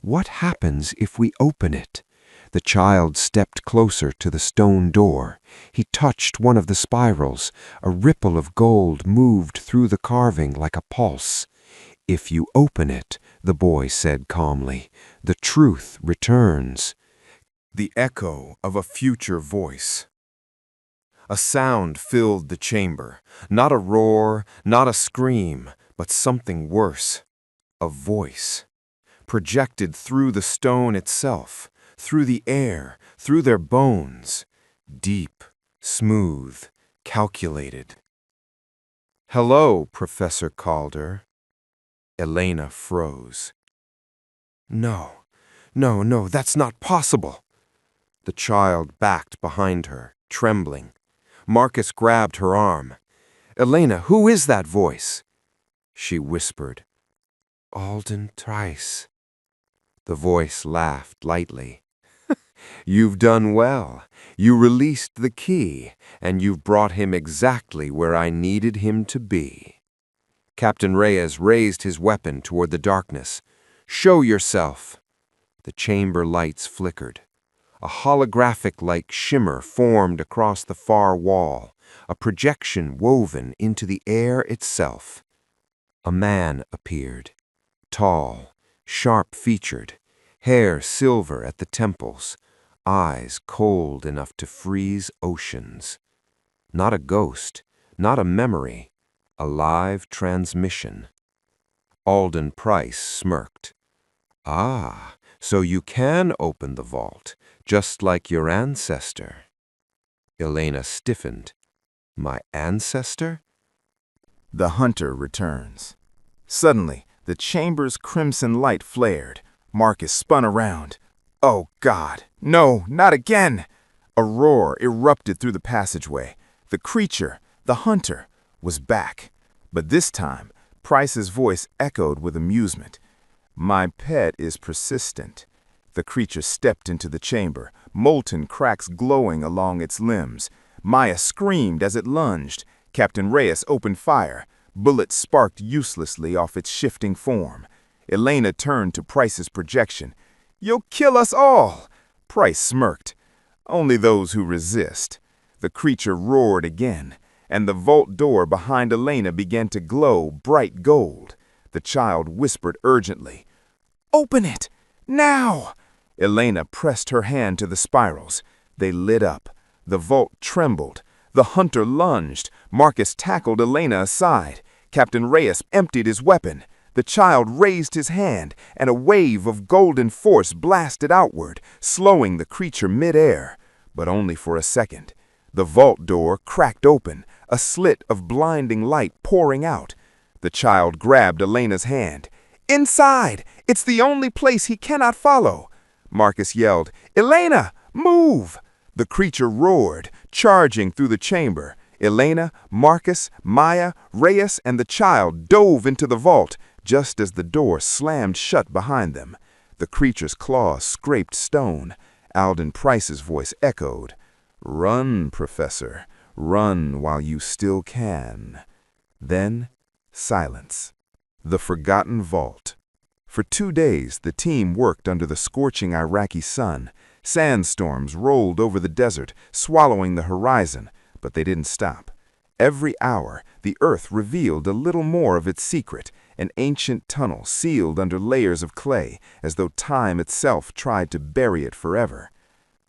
S6: What happens if we open it? The child stepped closer to the stone door. He touched one of the spirals. A ripple of gold moved through the carving like a pulse. If you open it, the boy said calmly, the truth returns. The echo of a future voice. A sound filled the chamber. Not a roar, not a scream, but something worse. A voice. Projected through the stone itself, through the air, through their bones. Deep, smooth, calculated. Hello, Professor Calder. Elena froze. No, that's not possible. The child backed behind her, trembling. Marcus grabbed her arm. Elena, who is that voice? She whispered. Alden Trice. The voice laughed lightly. You've done well. You released the key, and you've brought him exactly where I needed him to be. Captain Reyes raised his weapon toward the darkness. Show yourself. The chamber lights flickered. A holographic-like shimmer formed across the far wall, a projection woven into the air itself. A man appeared, tall, sharp-featured, hair silver at the temples, eyes cold enough to freeze oceans. Not a ghost, not a memory, a live transmission. Alden Price smirked. Ah, so you can open the vault, just like your ancestor. Elena stiffened. My ancestor?
S1: The hunter returns. Suddenly, the chamber's crimson light flared. Marcus spun around. Oh, God! No, not again! A roar erupted through the passageway. The creature, the hunter, was back. But this time, Price's voice echoed with amusement. My pet is persistent. The creature stepped into the chamber, molten cracks glowing along its limbs. Maya screamed as it lunged. Captain Reyes opened fire. Bullets sparked uselessly off its shifting form. Elena turned to Price's projection. You'll kill us all! Price smirked. Only those who resist. The creature roared again, and the vault door behind Elena began to glow bright gold. The child whispered urgently, Open it! Now! Elena pressed her hand to the spirals. They lit up. The vault trembled. The hunter lunged. Marcus tackled Elena aside. Captain Reyes emptied his weapon. The child raised his hand, and a wave of golden force blasted outward, slowing the creature mid-air. But only for a second. The vault door cracked open, a slit of blinding light pouring out. The child grabbed Elena's hand. "Inside! It's the only place he cannot follow!" Marcus yelled, "Elena, move!" The creature roared, charging through the chamber. Elena, Marcus, Maya, Reyes, and the child dove into the vault, just as the door slammed shut behind them. The creature's claws scraped stone. Alden Price's voice echoed, "Run, Professor, run while you still can." Then, silence. The forgotten vault. For 2 days, the team worked under the scorching Iraqi sun. Sandstorms rolled over the desert, swallowing the horizon, but they didn't stop. Every hour, the earth revealed a little more of its secret, an ancient tunnel sealed under layers of clay, as though time itself tried to bury it forever.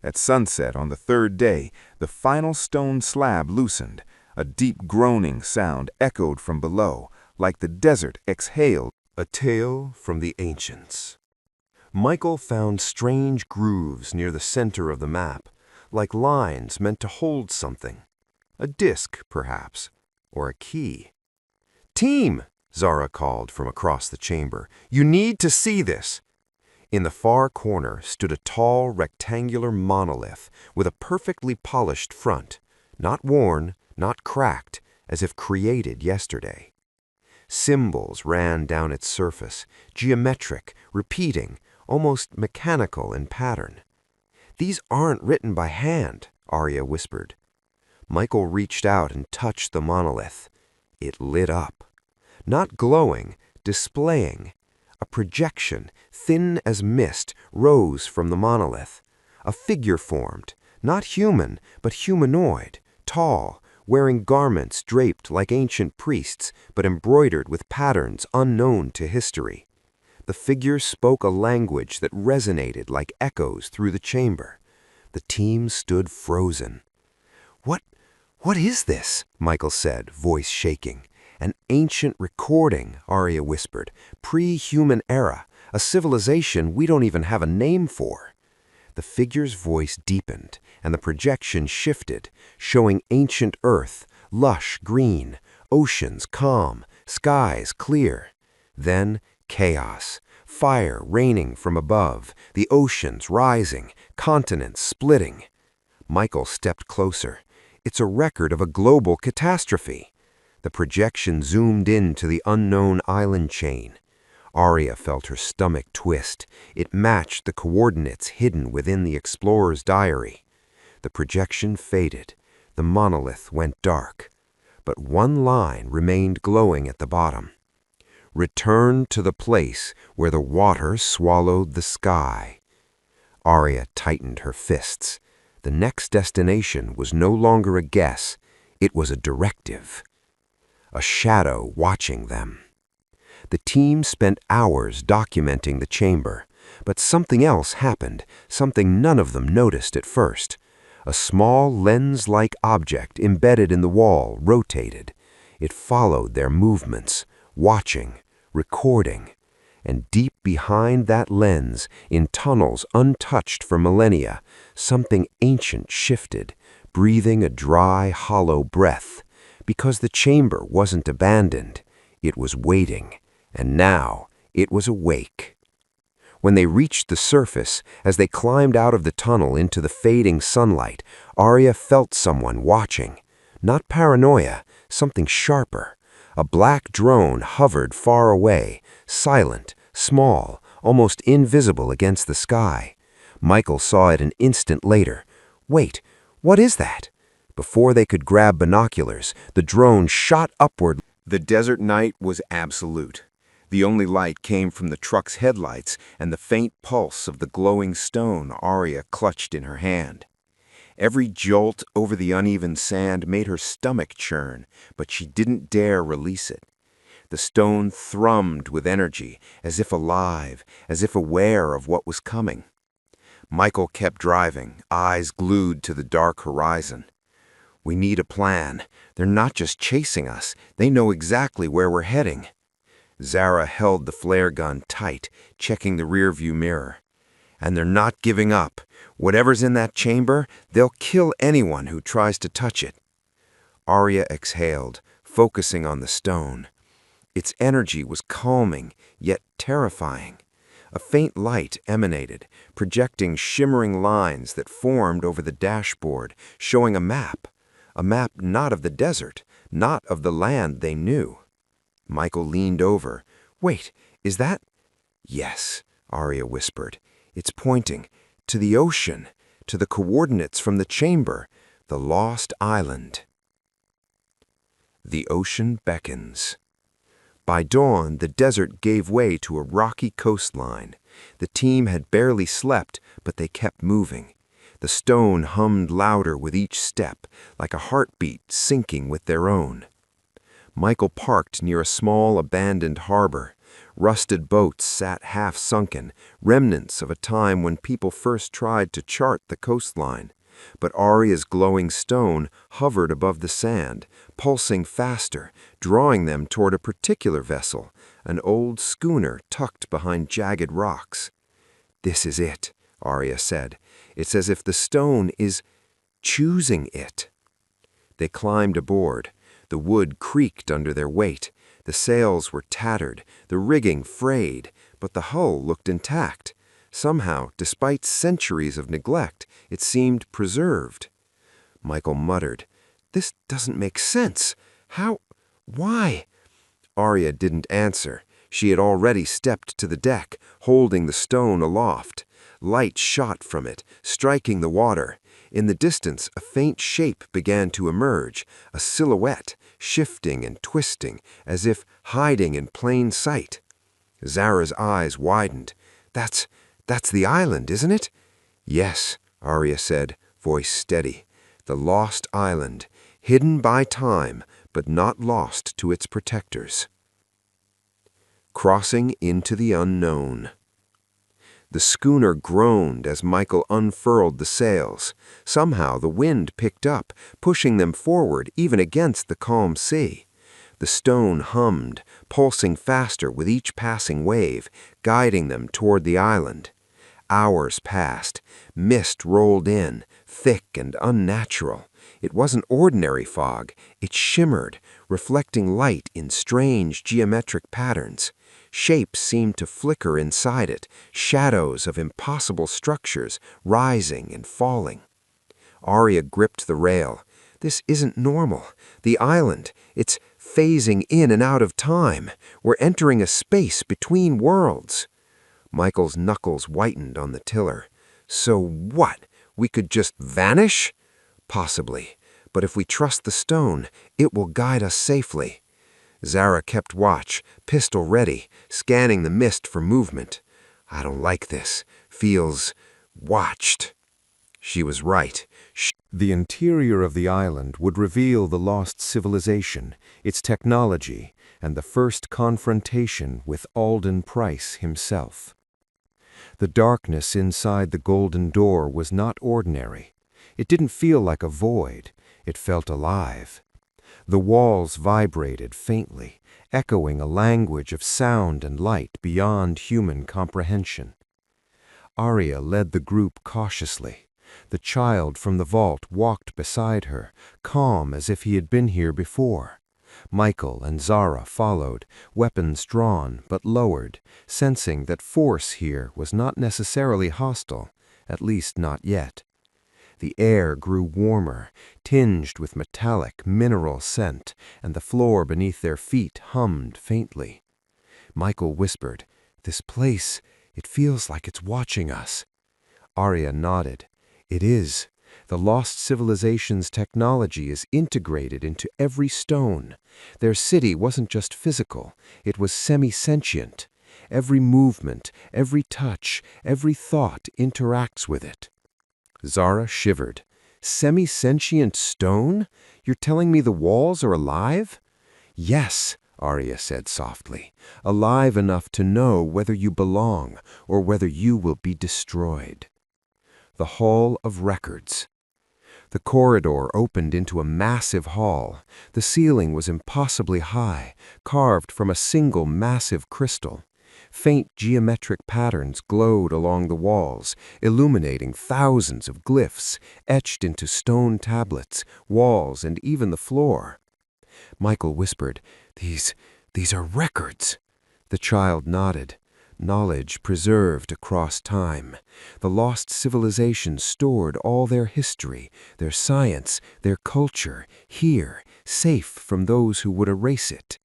S1: At sunset on the 3rd day, the final stone slab loosened. A deep groaning sound echoed from below, like the desert exhaled.
S6: A tale from the ancients. Michael found strange grooves near the center of the map, like lines meant to hold something. A disc, perhaps, or a key. "Team!" Zara called from across the chamber. "You need to see this!" In the far corner stood a tall, rectangular monolith with a perfectly polished front, not worn, not cracked, as if created yesterday. Symbols ran down its surface, geometric, repeating, almost mechanical in pattern. "These aren't written by hand," Arya whispered. Michael reached out and touched the monolith. It lit up. Not glowing, displaying. A projection, thin as mist, rose from the monolith. A figure formed, not human, but humanoid, tall, wearing garments draped like ancient priests, but embroidered with patterns unknown to history. The figure spoke a language that resonated like echoes through the chamber. The team stood frozen. What is this?" Michael said, voice shaking. "An ancient recording," Arya whispered. "Pre-human era, a civilization we don't even have a name for." The figure's voice deepened, and the projection shifted, showing ancient Earth, lush green, oceans calm, skies clear. Then chaos, fire raining from above, the oceans rising, continents splitting. Michael stepped closer. "It's a record of a global catastrophe." The projection zoomed in to the unknown island chain. Arya felt her stomach twist. It matched the coordinates hidden within the explorer's diary. The projection faded. The monolith went dark. But one line remained glowing at the bottom. "Return to the place where the water swallowed the sky." Arya tightened her fists. The next destination was no longer a guess. It was a directive. A shadow watching them. The team spent hours documenting the chamber, but something else happened, something none of them noticed at first. A small lens-like object embedded in the wall rotated. It followed their movements, watching, recording. And deep behind that lens, in tunnels untouched for millennia, something ancient shifted, breathing a dry, hollow breath. Because the chamber wasn't abandoned, it was waiting. And now it was awake. When they reached the surface, as they climbed out of the tunnel into the fading sunlight, Arya felt someone watching. Not paranoia, something sharper. A black drone hovered far away, silent, small, almost invisible against the sky. Michael saw it an instant later. "Wait, what is that?" Before they could grab binoculars, the drone shot upward. The desert night was absolute. The only light came from the truck's headlights and the faint pulse of the glowing stone Arya clutched in her hand. Every jolt over the uneven sand made her stomach churn, but she didn't dare release it. The stone thrummed with energy, as if alive, as if aware of what was coming. Michael kept driving, eyes glued to the dark horizon. "We need a plan. They're not just chasing us. They know exactly where we're heading." Zara held the flare gun tight, checking the rearview mirror. "And they're not giving up. Whatever's in that chamber, they'll kill anyone who tries to touch it." Arya exhaled, focusing on the stone. Its energy was calming, yet terrifying. A faint light emanated, projecting shimmering lines that formed over the dashboard, showing a map not of the desert, not of the land they knew. Michael leaned over. "Wait, is that—" "Yes," Arya whispered. "It's pointing to the ocean, to the coordinates from the chamber, the lost island." The ocean beckons. By dawn, the desert gave way to a rocky coastline. The team had barely slept, but they kept moving. The stone hummed louder with each step, like a heartbeat syncing with their own. Michael parked near a small abandoned harbor. Rusted boats sat half-sunken, remnants of a time when people first tried to chart the coastline. But Arya's glowing stone hovered above the sand, pulsing faster, drawing them toward a particular vessel, an old schooner tucked behind jagged rocks. "This is it," Arya said. "It's as if the stone is choosing it." They climbed aboard. The wood creaked under their weight. The sails were tattered, the rigging frayed, but the hull looked intact. Somehow, despite centuries of neglect, it seemed preserved. Michael muttered, "This doesn't make sense. How? Why?" Arya didn't answer. She had already stepped to the deck, holding the stone aloft. Light shot from it, striking the water. In the distance, a faint shape began to emerge, a silhouette, shifting and twisting, as if hiding in plain sight. Zara's eyes widened. That's the island, isn't it?" "Yes," Arya said, voice steady. "The lost island, hidden by time, but not lost to its protectors." Crossing into the unknown. The schooner groaned as Michael unfurled the sails. Somehow the wind picked up, pushing them forward even against the calm sea. The stone hummed, pulsing faster with each passing wave, guiding them toward the island. Hours passed. Mist rolled in, thick and unnatural. It wasn't ordinary fog. It shimmered, reflecting light in strange geometric patterns. Shapes seemed to flicker inside it, shadows of impossible structures rising and falling. Arya gripped the rail. "This isn't normal. The island, it's phasing in and out of time. We're entering a space between worlds." Michael's knuckles whitened on the tiller. "So what? We could just vanish?" "Possibly. But if we trust the stone, it will guide us safely." Zara kept watch, pistol ready, scanning the mist for movement. "I don't like this. Feels watched." She was right.
S2: The interior of the island would reveal the lost civilization, its technology, and the first confrontation with Alden Price himself. The darkness inside the golden door was not ordinary. It didn't feel like a void. It felt alive. The walls vibrated faintly, echoing a language of sound and light beyond human comprehension. Arya led the group cautiously. The child from the vault walked beside her, calm as if he had been here before. Michael and Zara followed, weapons drawn but lowered, sensing that force here was not necessarily hostile, at least not yet. The air grew warmer, tinged with metallic, mineral scent, and the floor beneath their feet hummed faintly. Michael whispered, "This place, it feels like it's watching us." Arya nodded. "It is. The lost civilization's technology is integrated into every stone. Their city wasn't just physical, it was semi-sentient. Every movement, every touch, every thought interacts with it." Zara shivered. "Semi-sentient stone? You're telling me the walls are alive?" "Yes," Arya said softly, "alive enough to know whether you belong or whether you will be destroyed." The Hall of Records. The corridor opened into a massive hall. The ceiling was impossibly high, carved from a single massive crystal. Faint geometric patterns glowed along the walls, illuminating thousands of glyphs, etched into stone tablets, walls, and even the floor. Michael whispered, These
S6: These are records. The child nodded. Knowledge preserved across time. The lost civilizations stored all their history, their science, their culture, here, safe from those who would erase it.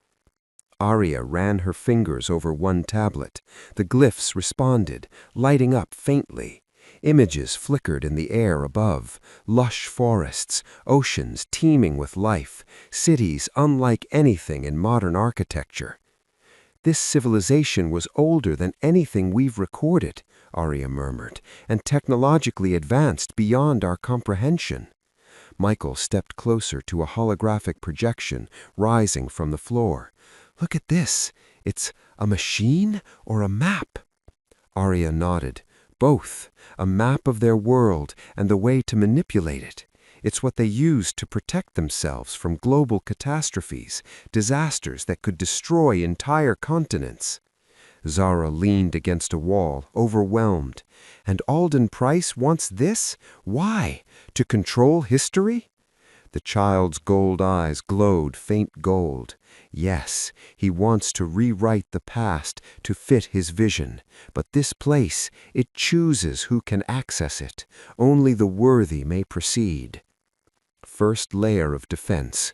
S6: Arya ran her fingers over one tablet. The glyphs responded, lighting up faintly. Images flickered in the air above, lush forests, oceans teeming with life, cities unlike anything in modern architecture. This civilization was older than anything we've recorded, Arya murmured, and technologically advanced beyond our comprehension. Michael stepped closer to a holographic projection rising from the floor. Look at this. It's a machine or a map? Arya nodded. Both. A map of their world and the way to manipulate it. It's what they used to protect themselves from global catastrophes, disasters that could destroy entire continents. Zara leaned against a wall, overwhelmed. And Alden Price wants this? Why? To control history? The child's gold eyes glowed faint gold. Yes, he wants to rewrite the past to fit his vision. But this place, it chooses who can access it. Only the worthy may proceed. First layer of defense.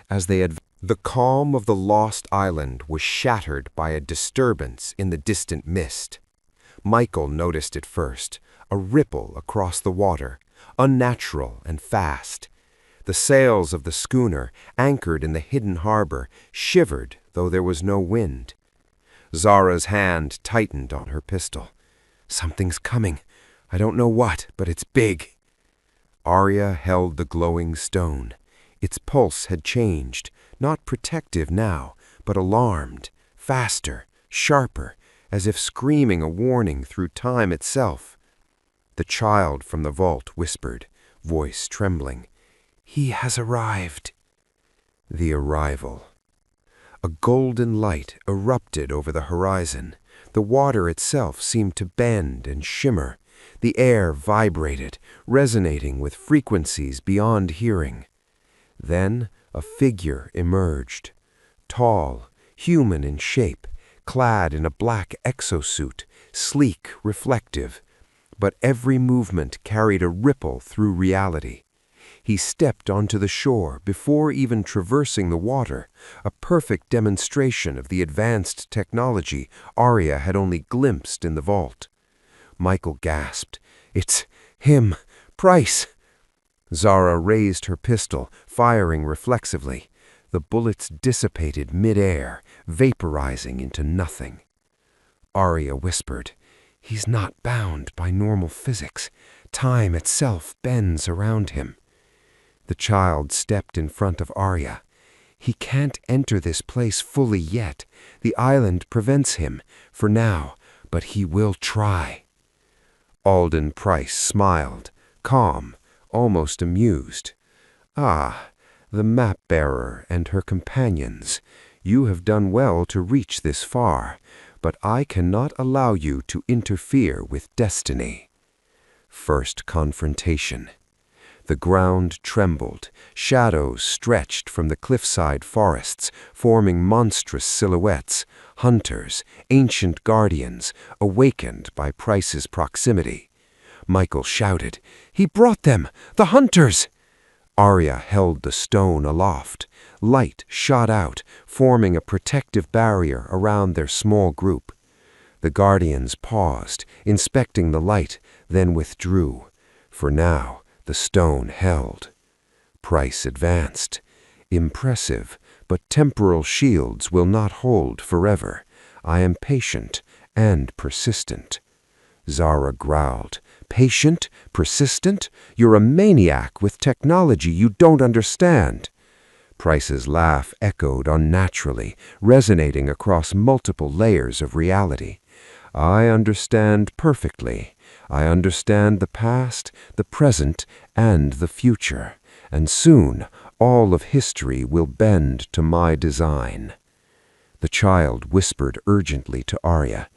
S6: As they the calm of the lost island was shattered by a disturbance in the distant mist. Michael noticed it first, a ripple across the water, unnatural and fast. The sails of the schooner, anchored in the hidden harbor, shivered, though there was no wind. Zara's hand tightened on her pistol. Something's coming. I don't know what, but it's big. Arya held the glowing stone. Its pulse had changed, not protective now, but alarmed, faster, sharper, as if screaming a warning through time itself. The child from the vault whispered, voice trembling. He has arrived. The arrival. A golden light erupted over the horizon. The water itself seemed to bend and shimmer. The air vibrated, resonating with frequencies beyond hearing. Then a figure emerged. Tall, human in shape, clad in a black exosuit, sleek, reflective. But every movement carried a ripple through reality. He stepped onto the shore before even traversing the water, a perfect demonstration of the advanced technology Arya had only glimpsed in the vault. Michael gasped. It's him, Price. Zara raised her pistol, firing reflexively. The bullets dissipated mid-air, vaporizing into nothing. Arya whispered, He's not bound by normal physics. Time itself bends around him. The child stepped in front of Arya. He can't enter this place fully yet. The island prevents him, for now, but he will try. Alden Price smiled, calm, almost amused. Ah, the map-bearer and her companions. You have done well to reach this far, but I cannot allow you to interfere with destiny. First confrontation. The ground trembled, shadows stretched from the cliffside forests, forming monstrous silhouettes, hunters, ancient guardians, awakened by Price's proximity. Michael shouted, He brought them! The hunters! Arya held the stone aloft. Light shot out, forming a protective barrier around their small group. The guardians paused, inspecting the light, then withdrew. For now, the stone held. Price advanced. Impressive, but temporal shields will not hold forever. I am patient and persistent. Zara growled. Patient? Persistent? You're a maniac with technology you don't understand. Price's laugh echoed unnaturally, resonating across multiple layers of reality. I understand perfectly. I understand the past, the present, and the future. And soon, all of history will bend to my design. The child whispered urgently to Arya.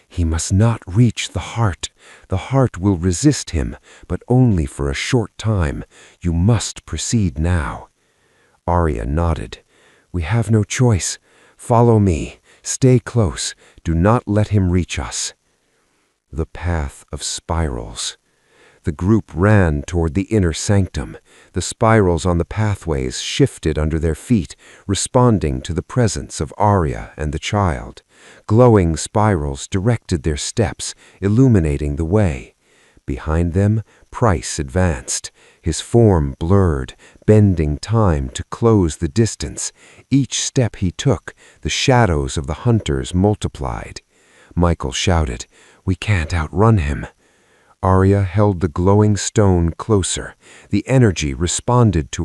S6: He must not reach the heart. The heart will resist him, but only for a short time. You must proceed now. Arya nodded. We have no choice. Follow me. Stay close. Do not let him reach us. The path of spirals. The group ran toward the inner sanctum. The spirals on the pathways shifted under their feet, responding to the presence of Arya and the child. Glowing spirals directed their steps, illuminating the way. Behind them, Price advanced, his form blurred, bending time to close the distance. Each step he took, the shadows of the hunters multiplied. Michael shouted, "We can't outrun him." Arya held the glowing stone closer. The energy responded to her